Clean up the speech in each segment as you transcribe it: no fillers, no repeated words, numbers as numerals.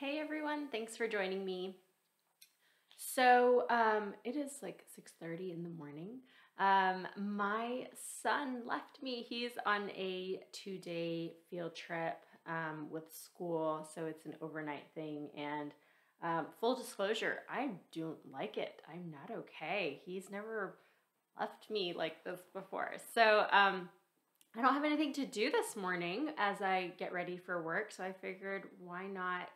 Hey everyone, thanks for joining me. So it is like 6:30 in the morning. My son left me. He's on a 2-day field trip with school, so it's an overnight thing. And full disclosure, I don't like it. I'm not okay. He's never left me like this before. So I don't have anything to do this morning as I get ready for work, so I figured why not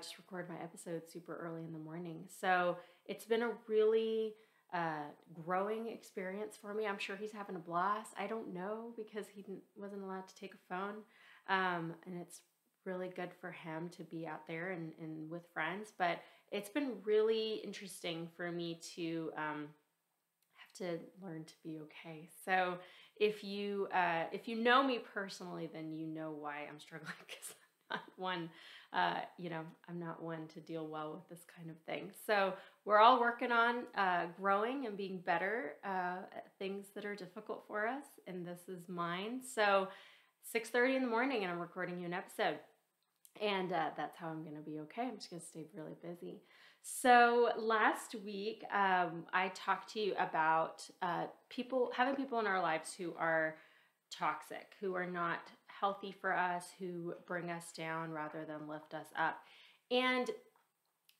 just record my episode super early in the morning. So it's been a really growing experience for me. I'm sure he's having a blast. I don't know because wasn't allowed to take a phone, and it's really good for him to be out there and with friends. But it's been really interesting for me to have to learn to be okay. So if you know me personally, then you know why I'm struggling because I'm not one. I'm not one to deal well with this kind of thing. So we're all working on growing and being better at things that are difficult for us, and this is mine. So 6:30 in the morning, and I'm recording you an episode. And that's how I'm going to be okay. I'm just going to stay really busy. So last week, I talked to you about having people in our lives who are toxic, who are not healthy for us, who bring us down rather than lift us up. And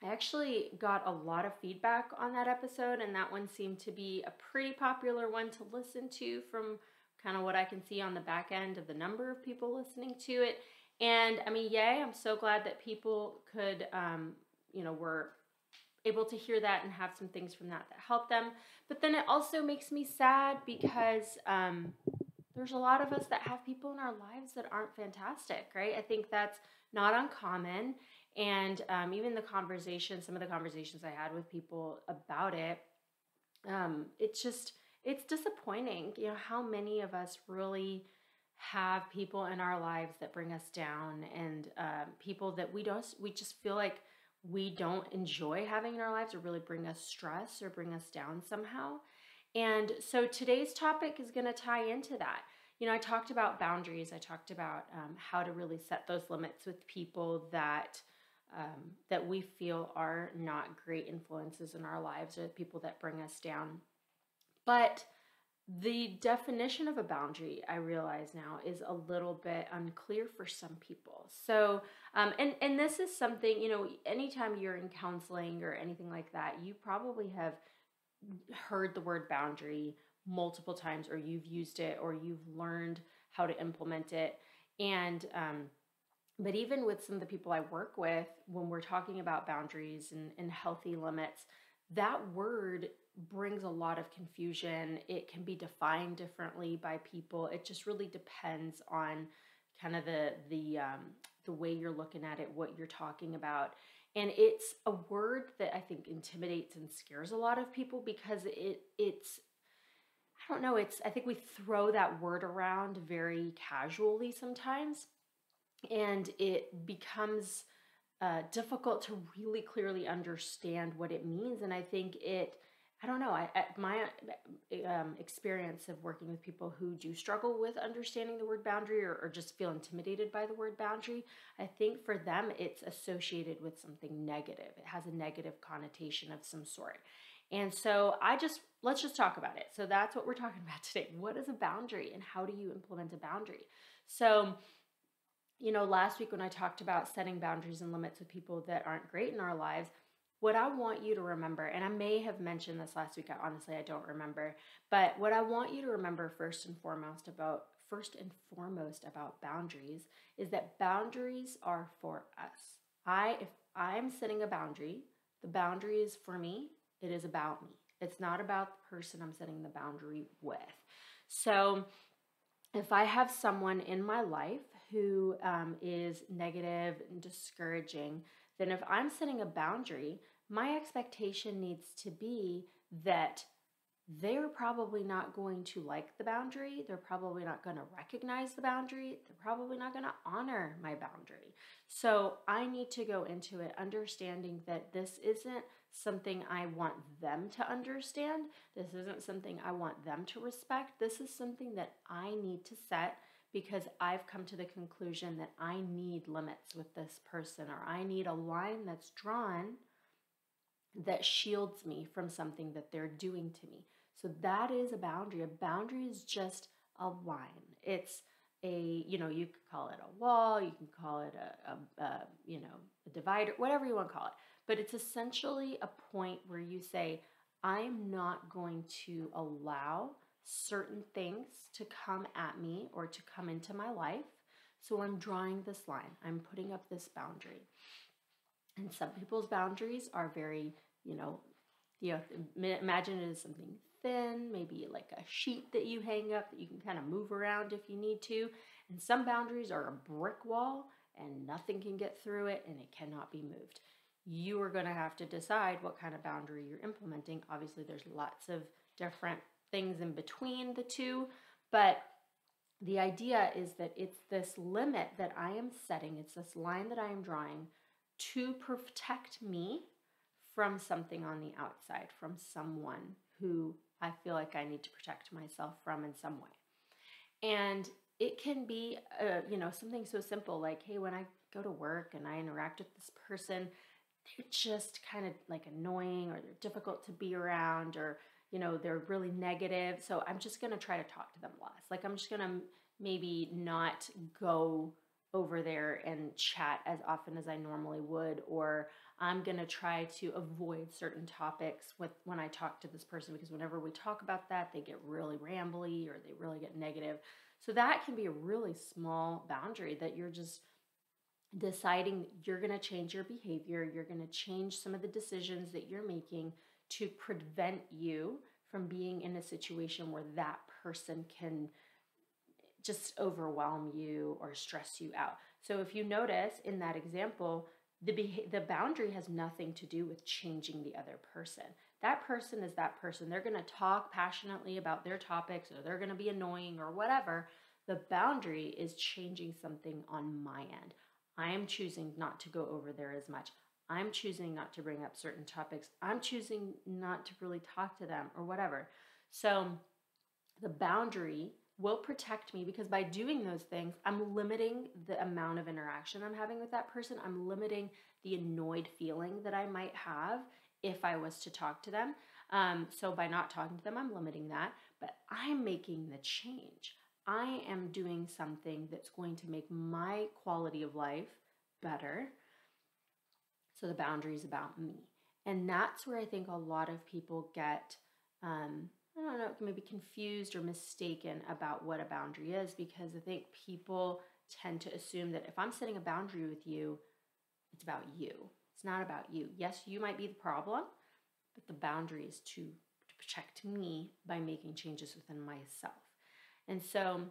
I actually got a lot of feedback on that episode, and that one seemed to be a pretty popular one to listen to from kind of what I can see on the back end of the number of people listening to it. And I mean, yay, I'm so glad that people could, were able to hear that and have some things from that helped them. But then it also makes me sad because there's a lot of us that have people in our lives that aren't fantastic, right? I think that's not uncommon. And even some of the conversations I had with people about it, it's disappointing, how many of us really have people in our lives that bring us down, and people that we just feel like we don't enjoy having in our lives, or really bring us stress or bring us down somehow. And so today's topic is going to tie into that. I talked about boundaries. I talked about how to really set those limits with people that we feel are not great influences in our lives, or people that bring us down. But the definition of a boundary, I realize now, is a little bit unclear for some people. So, and this is something, anytime you're in counseling or anything like that, you probably have heard the word boundary multiple times, or you've used it, or you've learned how to implement it. And, but even with some of the people I work with, when we're talking about boundaries and healthy limits, that word brings a lot of confusion. It can be defined differently by people. It just really depends on kind of the way you're looking at it, what you're talking about. And it's a word that I think intimidates and scares a lot of people because it's I don't know, I think we throw that word around very casually sometimes, and it becomes difficult to really clearly understand what it means. And I think I don't know, my experience of working with people who do struggle with understanding the word boundary, or just feel intimidated by the word boundary, I think for them it's associated with something negative. It has a negative connotation of some sort. And so let's just talk about it. So that's what we're talking about today. What is a boundary, and how do you implement a boundary? So, last week when I talked about setting boundaries and limits with people that aren't great in our lives, what I want you to remember, and I may have mentioned this last week, honestly, I don't remember, but what I want you to remember first and foremost about boundaries is that boundaries are for us. If I'm setting a boundary, the boundary is for me. It is about me. It's not about the person I'm setting the boundary with. So if I have someone in my life who is negative and discouraging, then if I'm setting a boundary, my expectation needs to be that they're probably not going to like the boundary. They're probably not going to recognize the boundary. They're probably not going to honor my boundary. So I need to go into it understanding that this isn't something I want them to understand. This isn't something I want them to respect. This is something that I need to set because I've come to the conclusion that I need limits with this person, or I need a line that's drawn that shields me from something that they're doing to me. So that is a boundary. A boundary is just a line. It's you could call it a wall, you can call it a divider, whatever you want to call it. But it's essentially a point where you say, I'm not going to allow certain things to come at me or to come into my life. So I'm drawing this line. I'm putting up this boundary. And some people's boundaries are very, imagine it as something thin, maybe like a sheet that you hang up that you can kind of move around if you need to. And some boundaries are a brick wall and nothing can get through it and it cannot be moved. You are going to have to decide what kind of boundary you're implementing. Obviously, there's lots of different things in between the two, but the idea is that it's this limit that I am setting, it's this line that I am drawing to protect me from something on the outside, from someone who I feel like I need to protect myself from in some way. And it can be, something so simple like, hey, when I go to work and I interact with this person, they're just kind of like annoying, or they're difficult to be around, or, they're really negative. So I'm just going to try to talk to them less. Like, I'm just going to maybe not go over there and chat as often as I normally would, or I'm going to try to avoid certain topics when I talk to this person, because whenever we talk about that, they get really rambly or they really get negative. So that can be a really small boundary that you're just deciding you're going to change your behavior. You're going to change some of the decisions that you're making to prevent you from being in a situation where that person can just overwhelm you or stress you out. So if you notice in that example, the boundary has nothing to do with changing the other person. That person is that person. They're going to talk passionately about their topics, or they're going to be annoying or whatever. The boundary is changing something on my end. I am choosing not to go over there as much. I'm choosing not to bring up certain topics. I'm choosing not to really talk to them or whatever. So the boundary will protect me, because by doing those things, I'm limiting the amount of interaction I'm having with that person. I'm limiting the annoyed feeling that I might have if I was to talk to them. So by not talking to them, I'm limiting that, but I'm making the change. I am doing something that's going to make my quality of life better. So the boundary is about me. And that's where I think a lot of people get, I don't know, maybe confused or mistaken about what a boundary is, because I think people tend to assume that if I'm setting a boundary with you, it's about you. It's not about you. Yes, you might be the problem, but the boundary is to protect me by making changes within myself. And so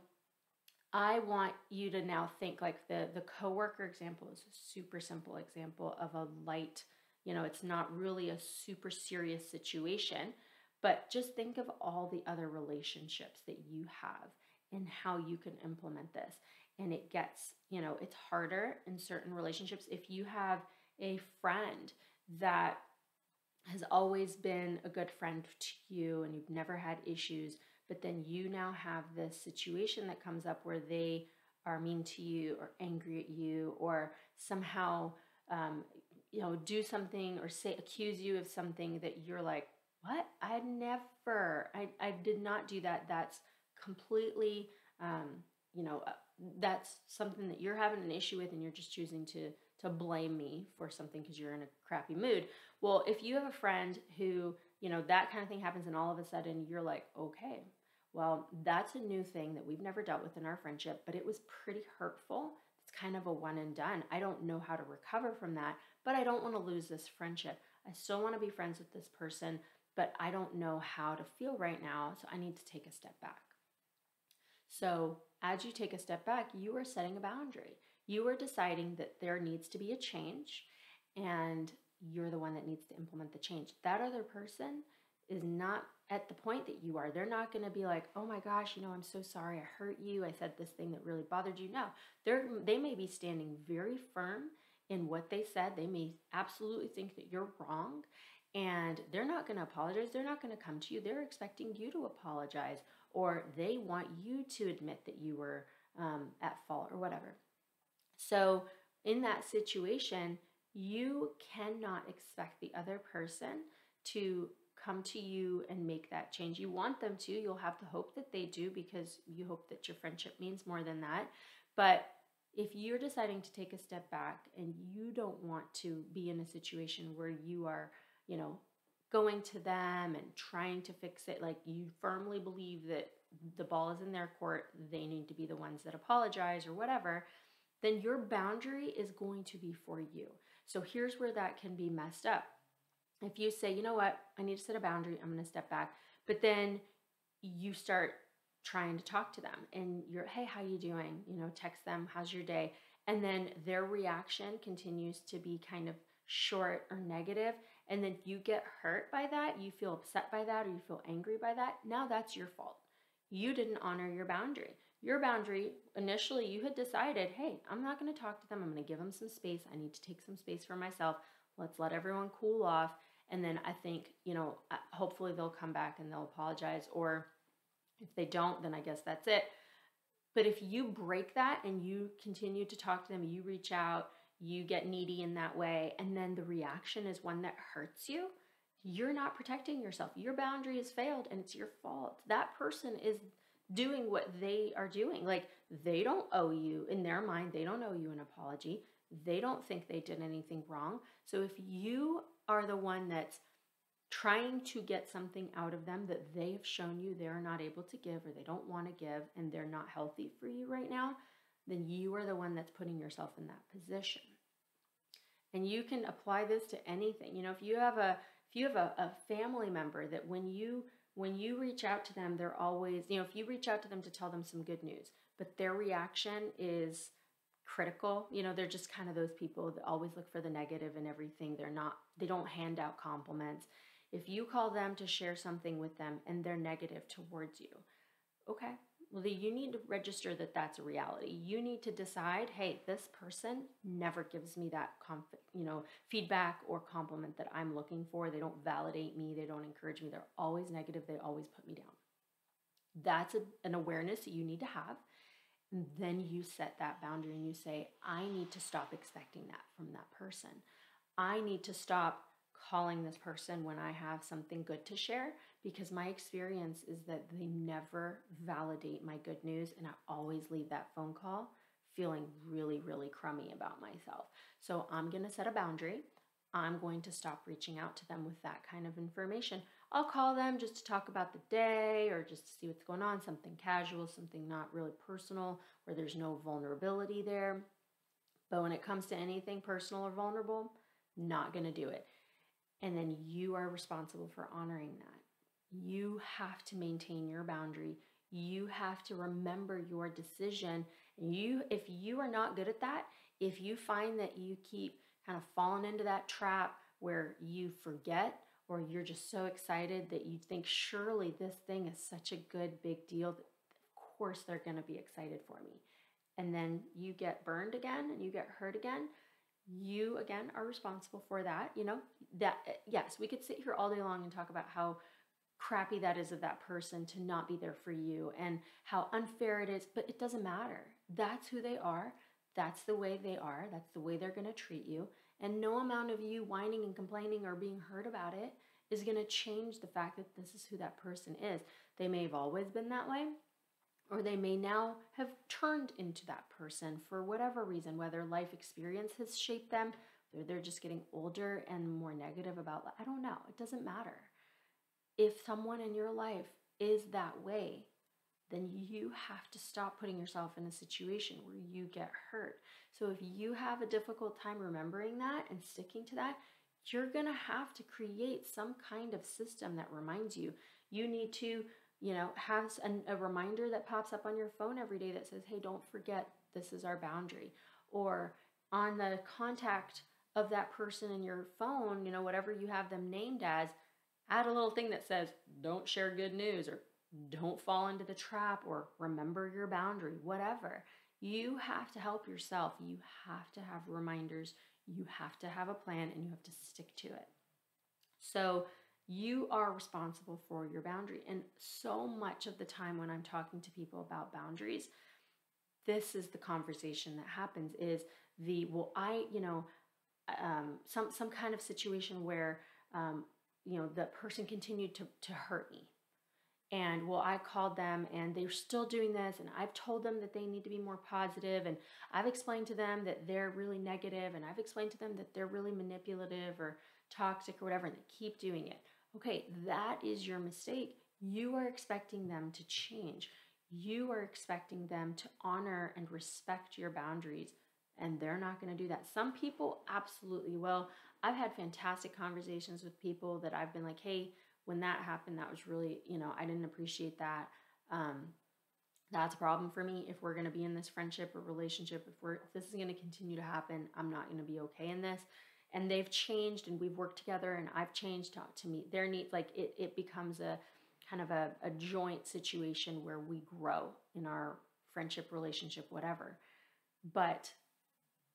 I want you to now think like the coworker example is a super simple example of a light, it's not really a super serious situation, but just think of all the other relationships that you have and how you can implement this. And it gets, it's harder in certain relationships. If you have a friend that has always been a good friend to you and you've never had issues, but then you now have this situation that comes up where they are mean to you or angry at you, or somehow, do something or accuse you of something that you're like, what? I did not do that. That's completely, that's something that you're having an issue with, and you're just choosing to blame me for something because you're in a crappy mood. Well, if you have a friend who, that kind of thing happens and all of a sudden you're like, okay, well, that's a new thing that we've never dealt with in our friendship, but it was pretty hurtful. It's kind of a one and done. I don't know how to recover from that, but I don't want to lose this friendship. I still want to be friends with this person, but I don't know how to feel right now, so I need to take a step back. So as you take a step back, you are setting a boundary. You are deciding that there needs to be a change, and you're the one that needs to implement the change. That other person is not at the point that you are. They're not going to be like, oh my gosh, I'm so sorry I hurt you. I said this thing that really bothered you. No, they may be standing very firm in what they said. They may absolutely think that you're wrong, and they're not going to apologize. They're not going to come to you. They're expecting you to apologize, or they want you to admit that you were at fault or whatever. So in that situation, you cannot expect the other person to come to you and make that change. You want them to. You'll have the hope that they do because you hope that your friendship means more than that. But if you're deciding to take a step back and you don't want to be in a situation where you are, going to them and trying to fix it, like you firmly believe that the ball is in their court, they need to be the ones that apologize or whatever, then your boundary is going to be for you. So here's where that can be messed up. If you say, you know what, I need to set a boundary, I'm going to step back, but then you start trying to talk to them and you're, hey, how you doing? Text them, how's your day? And then their reaction continues to be kind of short or negative. And then you get hurt by that, you feel upset by that, or you feel angry by that. Now that's your fault. You didn't honor your boundary. Your boundary, initially you had decided, hey, I'm not going to talk to them. I'm going to give them some space. I need to take some space for myself. Let's let everyone cool off. And then I think, hopefully they'll come back and they'll apologize. Or if they don't, then I guess that's it. But if you break that and you continue to talk to them, you reach out, you get needy in that way, and then the reaction is one that hurts you, you're not protecting yourself. Your boundary has failed and it's your fault. That person is doing what they are doing. Like, they don't owe you, in their mind, they don't owe you an apology. They don't think they did anything wrong. So if you are the one that's trying to get something out of them that they have shown you they're not able to give, or they don't want to give, and they're not healthy for you right now, then you are the one that's putting yourself in that position. And you can apply this to anything. If you have a family member that when you reach out to them, they're always, if you reach out to them to tell them some good news, but their reaction is critical, they're just kind of those people that always look for the negative in everything. They don't hand out compliments. If you call them to share something with them and they're negative towards you, okay, well, you need to register that that's a reality. You need to decide, hey, this person never gives me that feedback or compliment that I'm looking for. They don't validate me. They don't encourage me. They're always negative. They always put me down. That's an awareness that you need to have. And then you set that boundary and you say, I need to stop expecting that from that person. I need to stop calling this person when I have something good to share, because my experience is that they never validate my good news, and I always leave that phone call feeling really, really crummy about myself. So I'm going to set a boundary. I'm going to stop reaching out to them with that kind of information. I'll call them just to talk about the day or just to see what's going on, something casual, something not really personal, where there's no vulnerability there. But when it comes to anything personal or vulnerable, not going to do it. And then you are responsible for honoring that. You have to maintain your boundary. You have to remember your decision. And if you are not good at that, if you find that you keep kind of falling into that trap where you forget, or you're just so excited that you think, surely this thing is such a good big deal that of course they're going to be excited for me. And then you get burned again and you get hurt again. You, again, are responsible for that. Yes, we could sit here all day long and talk about how crappy that is of that person to not be there for you and how unfair it is, but it doesn't matter. That's who they are. That's the way they are. That's the way they're going to treat you. And no amount of you whining and complaining or being hurt about it is going to change the fact that this is who that person is. They may have always been that way, or they may now have turned into that person for whatever reason, whether life experience has shaped them, or they're just getting older and more negative about life. I don't know. It doesn't matter. If someone in your life is that way, then you have to stop putting yourself in a situation where you get hurt. So if you have a difficult time remembering that and sticking to that, you're going to have to create some kind of system that reminds you. You need to have a reminder that pops up on your phone every day that says, hey, don't forget, this is our boundary. Or on the contact of that person in your phone, whatever you have them named as, add a little thing that says, don't share good news, or don't fall into the trap, or remember your boundary, whatever. You have to help yourself. You have to have reminders. You have to have a plan, and you have to stick to it. So you are responsible for your boundary. And so much of the time when I'm talking to people about boundaries, this is the conversation that happens is the, well, some kind of situation where, the person continued to hurt me. And well, I called them and they're still doing this. And I've told them that they need to be more positive. And I've explained to them that they're really negative. And I've explained to them that they're really manipulative or toxic or whatever. And they keep doing it. Okay, that is your mistake. You are expecting them to change. You are expecting them to honor and respect your boundaries. And they're not going to do that. Some people absolutely will. I've had fantastic conversations with people that I've been like, hey, when that happened, that was really, I didn't appreciate that. That's a problem for me. If we're going to be in this friendship or relationship, if this is going to continue to happen, I'm not going to be okay in this. And they've changed and we've worked together and I've changed to meet their needs. Like it becomes a kind of a joint situation where we grow in our friendship, relationship, whatever. But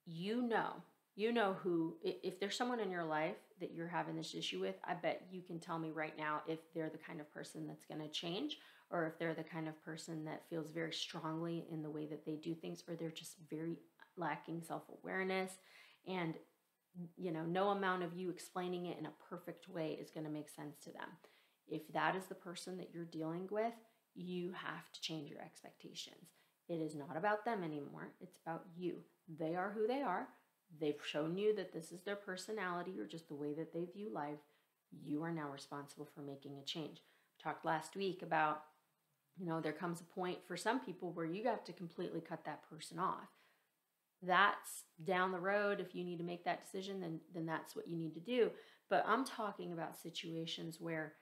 you know who, if there's someone in your life that you're having this issue with, I bet you can tell me right now if they're the kind of person that's going to change, or if they're the kind of person that feels very strongly in the way that they do things, or they're just very lacking self-awareness. And, no amount of you explaining it in a perfect way is going to make sense to them. If that is the person that you're dealing with, you have to change your expectations. It is not about them anymore. It's about you. They are who they are. They've shown you that this is their personality or just the way that they view life. You are now responsible for making a change. We talked last week about, there comes a point for some people where you have to completely cut that person off. That's down the road. If you need to make that decision, then that's what you need to do. But I'm talking about situations where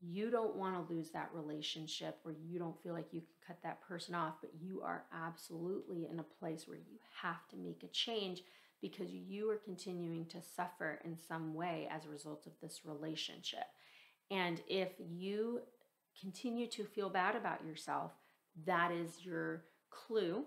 you don't want to lose that relationship, where you don't feel like you can cut that person off, but you are absolutely in a place where you have to make a change because you are continuing to suffer in some way as a result of this relationship. And if you continue to feel bad about yourself, that is your clue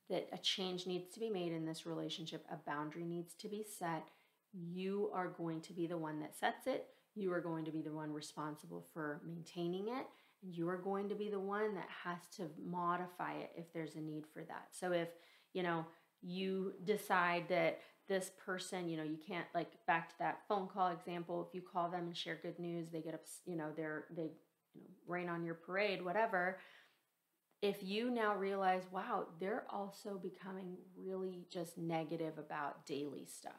that a change needs to be made in this relationship. A boundary needs to be set. You are going to be the one that sets it. You are going to be the one responsible for maintaining it. You are going to be the one that has to modify it if there's a need for that. So if, you decide that this person, you can't, like back to that phone call example, if you call them and share good news, they get up, they rain on your parade, whatever. If you now realize, wow, they're also becoming really just negative about daily stuff.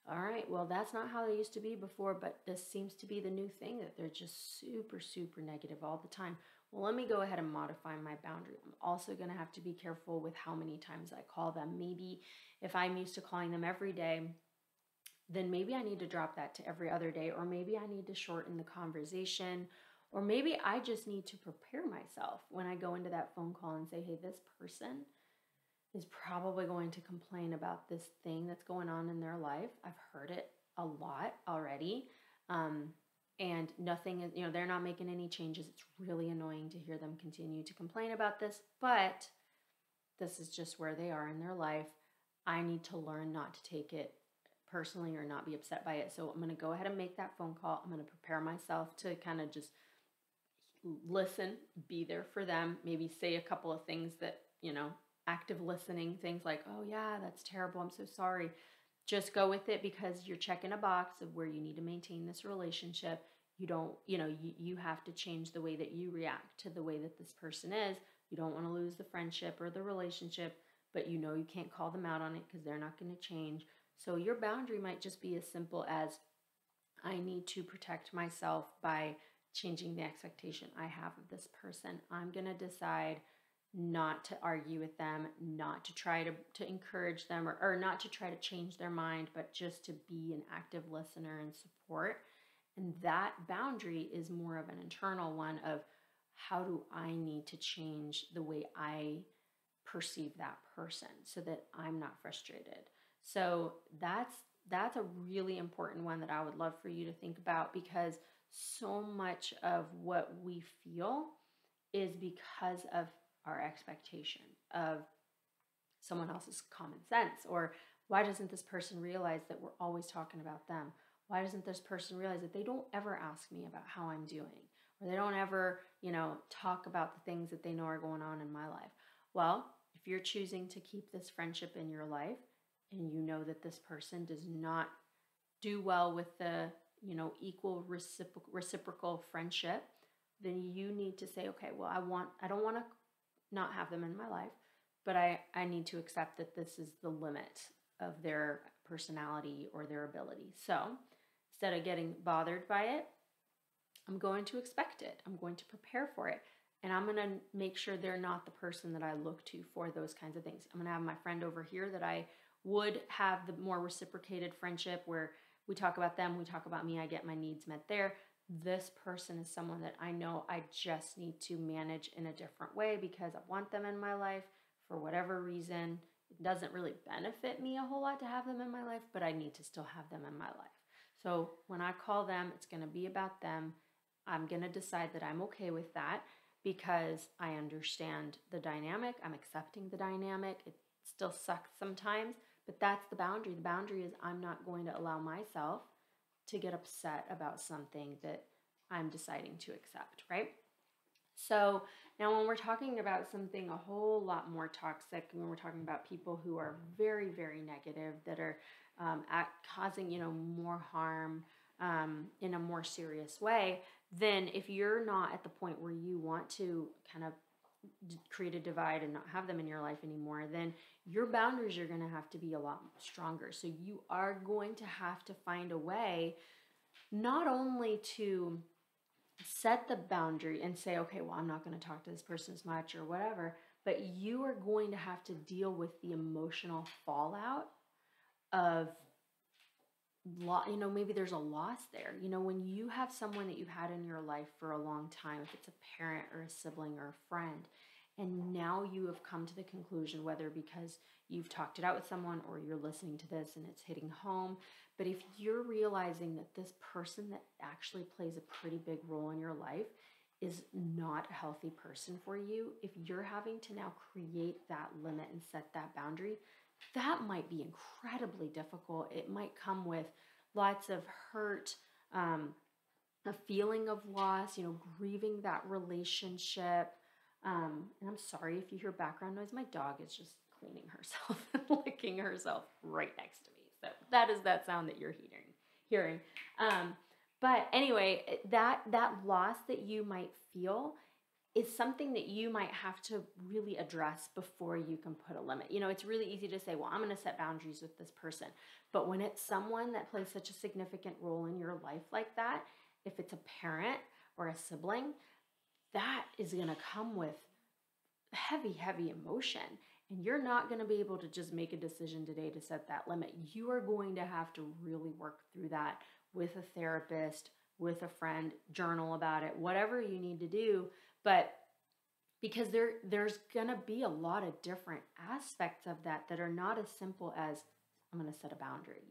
All right, well, that's not how they used to be before, but this seems to be the new thing, that they're just super, super negative all the time. Well, let me go ahead and modify my boundary. I'm also going to have to be careful with how many times I call them. Maybe if I'm used to calling them every day, then maybe I need to drop that to every other day, or maybe I need to shorten the conversation, or maybe I just need to prepare myself when I go into that phone call and say, hey, this person is probably going to complain about this thing that's going on in their life. I've heard it a lot already. And nothing is, they're not making any changes. It's really annoying to hear them continue to complain about this, but this is just where they are in their life. I need to learn not to take it personally or not be upset by it. So I'm going to go ahead and make that phone call. I'm going to prepare myself to kind of just listen, be there for them, maybe say a couple of things that, active listening, things like, oh yeah, that's terrible, I'm so sorry. Just go with it because you're checking a box of where you need to maintain this relationship. You don't, you have to change the way that you react to the way that this person is. You don't want to lose the friendship or the relationship, but you can't call them out on it because they're not going to change. So your boundary might just be as simple as, I need to protect myself by changing the expectation I have of this person. I'm going to decide not to argue with them, not to try to encourage them or not to try to change their mind, but just to be an active listener and support. And that boundary is more of an internal one of, how do I need to change the way I perceive that person so that I'm not frustrated? So that's a really important one that I would love for you to think about, because so much of what we feel is because of our expectation of someone else's common sense. Or why doesn't this person realize that we're always talking about them? Why doesn't this person realize that they don't ever ask me about how I'm doing? Or they don't ever, talk about the things that they know are going on in my life? Well, If you're choosing to keep this friendship in your life and you know that this person does not do well with the, equal reciprocal friendship, then you need to say, okay, well, I don't want to not have them in my life, but I need to accept that this is the limit of their personality or their ability. So instead of getting bothered by it, I'm going to expect it. I'm going to prepare for it. And I'm going to make sure they're not the person that I look to for those kinds of things. I'm going to have my friend over here that I would have the more reciprocated friendship where we talk about them, we talk about me, I get my needs met there. This person is someone that I know I just need to manage in a different way because I want them in my life for whatever reason. It doesn't really benefit me a whole lot to have them in my life, but I need to still have them in my life. So when I call them, it's going to be about them. I'm going to decide that I'm okay with that because I understand the dynamic. I'm accepting the dynamic. It still sucks sometimes, but that's the boundary. The boundary is I'm not going to allow myself to get upset about something that I'm deciding to accept, right? So now when we're talking about something a whole lot more toxic, when we're talking about people who are very, very negative, that are causing, more harm in a more serious way, then if you're not at the point where you want to kind of create a divide and not have them in your life anymore, then your boundaries are going to have to be a lot stronger. So you are going to have to find a way not only to set the boundary and say, okay, well, I'm not going to talk to this person as much or whatever, but you are going to have to deal with the emotional fallout of, maybe there's a loss there. When you have someone that you've had in your life for a long time, if it's a parent or a sibling or a friend, and now you have come to the conclusion, whether because you've talked it out with someone or you're listening to this and it's hitting home, but if you're realizing that this person that actually plays a pretty big role in your life is not a healthy person for you, if you're having to now create that limit and set that boundary, that might be incredibly difficult. It might come with lots of hurt, a feeling of loss, grieving that relationship. And I'm sorry if you hear background noise. My dog is just cleaning herself and licking herself right next to me. So that is that sound that you're hearing. But anyway, that loss that you might feel is something that you might have to really address before you can put a limit. It's really easy to say, well, I'm going to set boundaries with this person. But when it's someone that plays such a significant role in your life like that, if it's a parent or a sibling, that is going to come with heavy, heavy emotion. And you're not going to be able to just make a decision today to set that limit. You are going to have to really work through that with a therapist, with a friend, journal about it, whatever you need to do. But because there's going to be a lot of different aspects of that are not as simple as I'm going to set a boundary.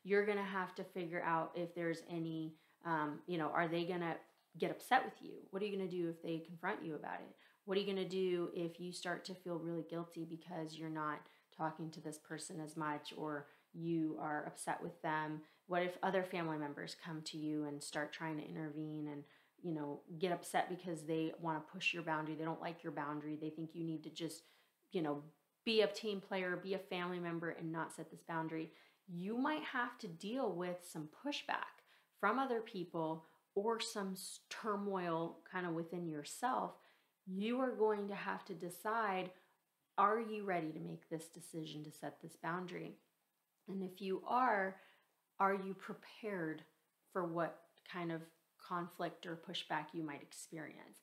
You're going to have to figure out if there's any, are they going to get upset with you? What are you going to do if they confront you about it? What are you going to do if you start to feel really guilty because you're not talking to this person as much, or you are upset with them? What if other family members come to you and start trying to intervene and, get upset because they want to push your boundary? They don't like your boundary. They think you need to just, be a team player, be a family member and not set this boundary. You might have to deal with some pushback from other people or some turmoil kind of within yourself. You are going to have to decide, are you ready to make this decision to set this boundary? And if you are you prepared for what kind of conflict or pushback you might experience?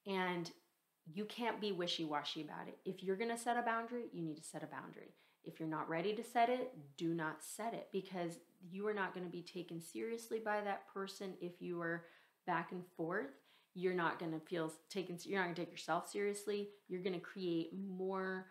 And you can't be wishy-washy about it. If you're going to set a boundary, you need to set a boundary. If you're not ready to set it, do not set it, because you are not going to be taken seriously by that person. If you are back and forth, you're not going to feel taken. You're not going to take yourself seriously. You're going to create more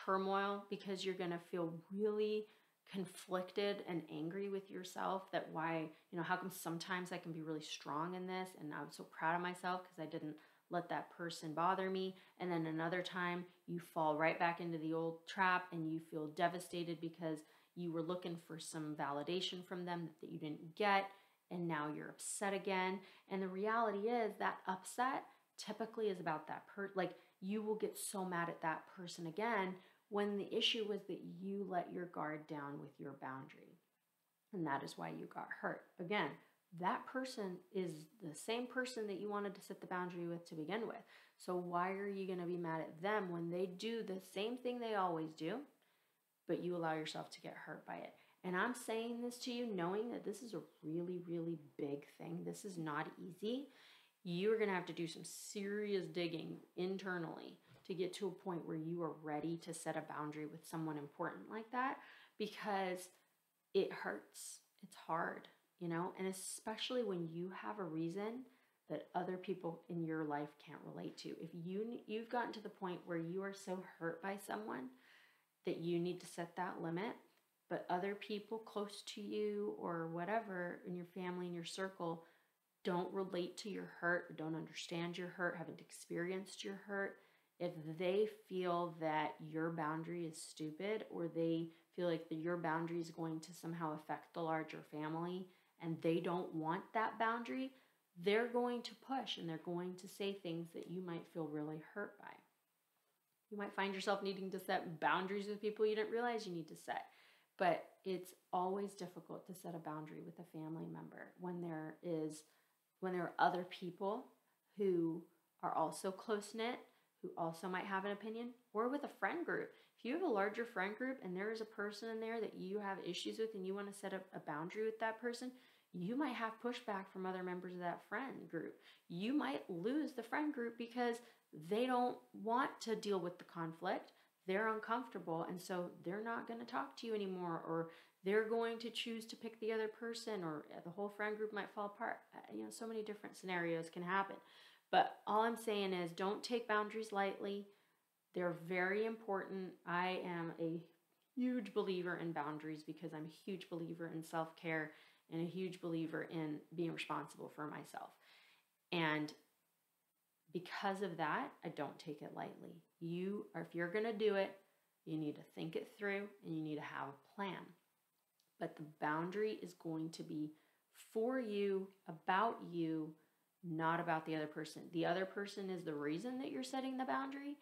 turmoil because you're going to feel really conflicted and angry with yourself that why, how come sometimes I can be really strong in this and I'm so proud of myself because I didn't let that person bother me. And then another time you fall right back into the old trap and you feel devastated because you were looking for some validation from them that you didn't get. And now you're upset again. And the reality is that upset typically is about that like you will get so mad at that person again when the issue was that you let your guard down with your boundary. And that is why you got hurt. Again, that person is the same person that you wanted to set the boundary with to begin with. So why are you going to be mad at them when they do the same thing they always do, but you allow yourself to get hurt by it? And I'm saying this to you knowing that this is a really, really big thing. This is not easy. You're going to have to do some serious digging internally to get to a point where you are ready to set a boundary with someone important like that, because it hurts. It's hard, and especially when you have a reason that other people in your life can't relate to. If you've gotten to the point where you are so hurt by someone that you need to set that limit, but other people close to you or whatever in your family, in your circle, don't relate to your hurt, don't understand your hurt, haven't experienced your hurt, if they feel that your boundary is stupid, or they feel like your boundary is going to somehow affect the larger family and they don't want that boundary, they're going to push and they're going to say things that you might feel really hurt by. You might find yourself needing to set boundaries with people you didn't realize you need to set. But it's always difficult to set a boundary with a family member when there are other people who are also close-knit, who also might have an opinion, or with a friend group. If you have a larger friend group and there is a person in there that you have issues with and you want to set up a boundary with that person, you might have pushback from other members of that friend group. You might lose the friend group because they don't want to deal with the conflict. They're uncomfortable, and so they're not going to talk to you anymore, or they're going to choose to pick the other person, or the whole friend group might fall apart. So many different scenarios can happen. But all I'm saying is, don't take boundaries lightly. They're very important. I am a huge believer in boundaries because I'm a huge believer in self-care and a huge believer in being responsible for myself. And because of that, I don't take it lightly. If you're going to do it, you need to think it through and you need to have a plan. But the boundary is going to be for you, about you, not about the other person. The other person is the reason that you're setting the boundary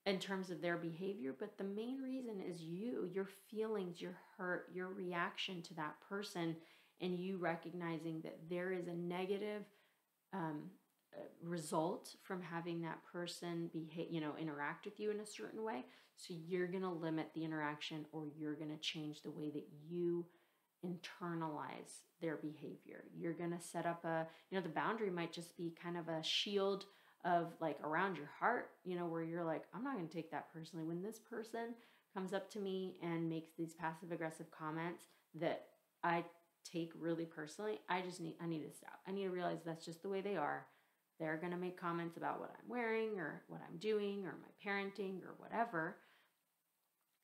in terms of their behavior, but the main reason is you, your feelings, your hurt, your reaction to that person, and you recognizing that there is a negative result from having that person interact with you in a certain way. So you're going to limit the interaction, or you're going to change the way that you internalize their behavior. You're going to set up the boundary might just be kind of a shield of like around your heart, where you're like, I'm not going to take that personally. When this person comes up to me and makes these passive aggressive comments that I take really personally, I need to stop. I need to realize that's just the way they are. They're going to make comments about what I'm wearing or what I'm doing or my parenting or whatever.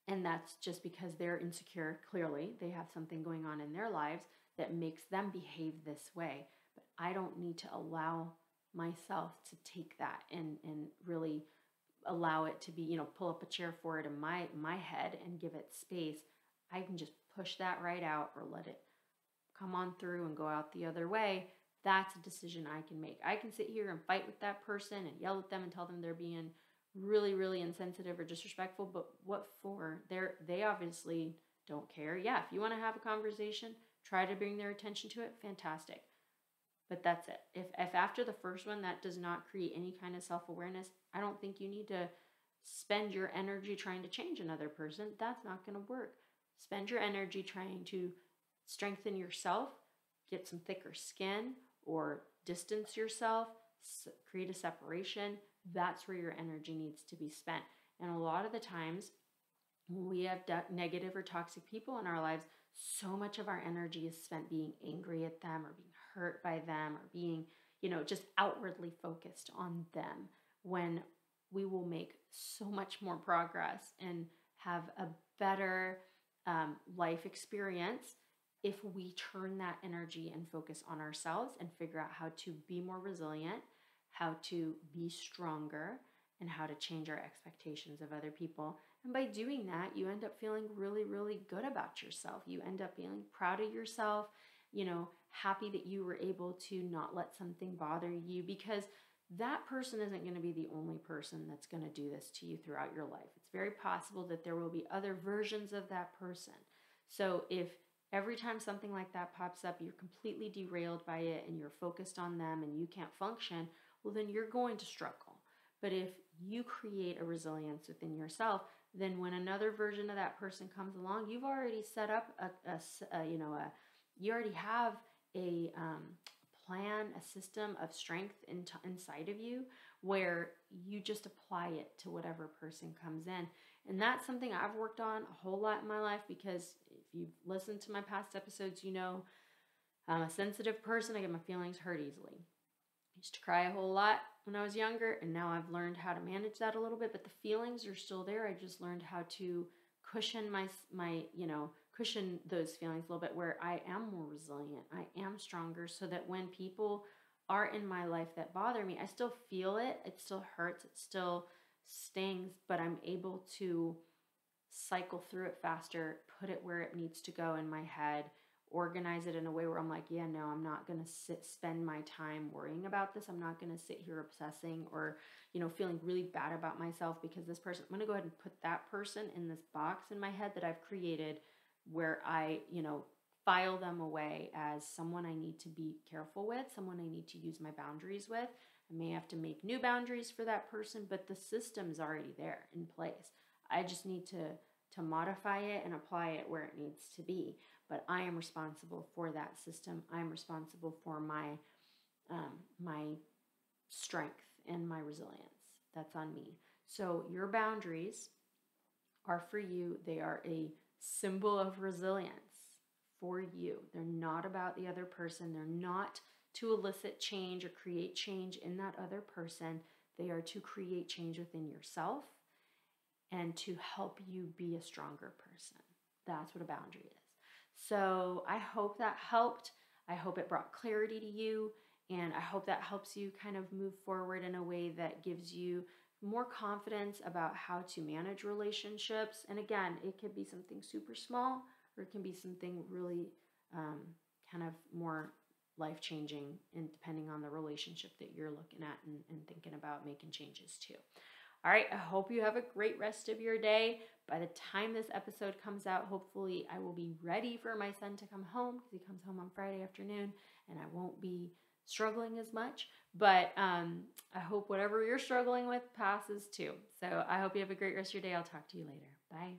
And that's just because they're insecure. Clearly, they have something going on in their lives that makes them behave this way. But I don't need to allow myself to take that and really allow it to be, pull up a chair for it in my head and give it space. I can just push that right out or let it come on through and go out the other way. That's a decision I can make. I can sit here and fight with that person and yell at them and tell them they're being really, really insensitive or disrespectful, but what for? They obviously don't care. Yeah, if you want to have a conversation, try to bring their attention to it, fantastic. But that's it. If after the first one that does not create any kind of self-awareness, I don't think you need to spend your energy trying to change another person. That's not going to work. Spend your energy trying to strengthen yourself, get some thicker skin, or distance yourself, create a separation. That's where your energy needs to be spent. And a lot of the times when we have negative or toxic people in our lives, so much of our energy is spent being angry at them or being hurt by them or being, just outwardly focused on them, when we will make so much more progress and have a better life experience if we turn that energy and focus on ourselves and figure out how to be more resilient, how to be stronger, and how to change our expectations of other people. And by doing that, you end up feeling really, really good about yourself. You end up feeling proud of yourself, happy that you were able to not let something bother you, because that person isn't going to be the only person that's going to do this to you throughout your life. It's very possible that there will be other versions of that person. So if every time something like that pops up, you're completely derailed by it and you're focused on them and you can't function, well, then you're going to struggle. But if you create a resilience within yourself, then when another version of that person comes along, you've already set up you already have a plan, a system of strength inside of you where you just apply it to whatever person comes in. And that's something I've worked on a whole lot in my life, because if you've listened to my past episodes, you know I'm a sensitive person. I get my feelings hurt easily. I used to cry a whole lot when I was younger, and now I've learned how to manage that a little bit, but the feelings are still there. I just learned how to cushion cushion those feelings a little bit, where I am more resilient. I am stronger, so that when people are in my life that bother me, I still feel it. It still hurts. It still stings, but I'm able to cycle through it faster, put it where it needs to go in my head, organize it in a way where I'm like, yeah, no, I'm not going to spend my time worrying about this. I'm not going to sit here obsessing or, feeling really bad about myself because this person, I'm going to go ahead and put that person in this box in my head that I've created, where I, file them away as someone I need to be careful with, someone I need to use my boundaries with. I may have to make new boundaries for that person, but the system's already there in place. I just need to modify it and apply it where it needs to be. But I am responsible for that system. I'm responsible for my strength and my resilience. That's on me. So your boundaries are for you. They are a symbol of resilience for you. They're not about the other person. They're not to elicit change or create change in that other person. They are to create change within yourself and to help you be a stronger person. That's what a boundary is. So I hope that helped. I hope it brought clarity to you. And I hope that helps you kind of move forward in a way that gives you more confidence about how to manage relationships. And again, it could be something super small, or it can be something really kind of more life-changing, and depending on the relationship that you're looking at and thinking about making changes to. All right, I hope you have a great rest of your day. By the time this episode comes out, hopefully I will be ready for my son to come home, because he comes home on Friday afternoon, and I won't be struggling as much. But I hope whatever you're struggling with passes too. So I hope you have a great rest of your day. I'll talk to you later. Bye.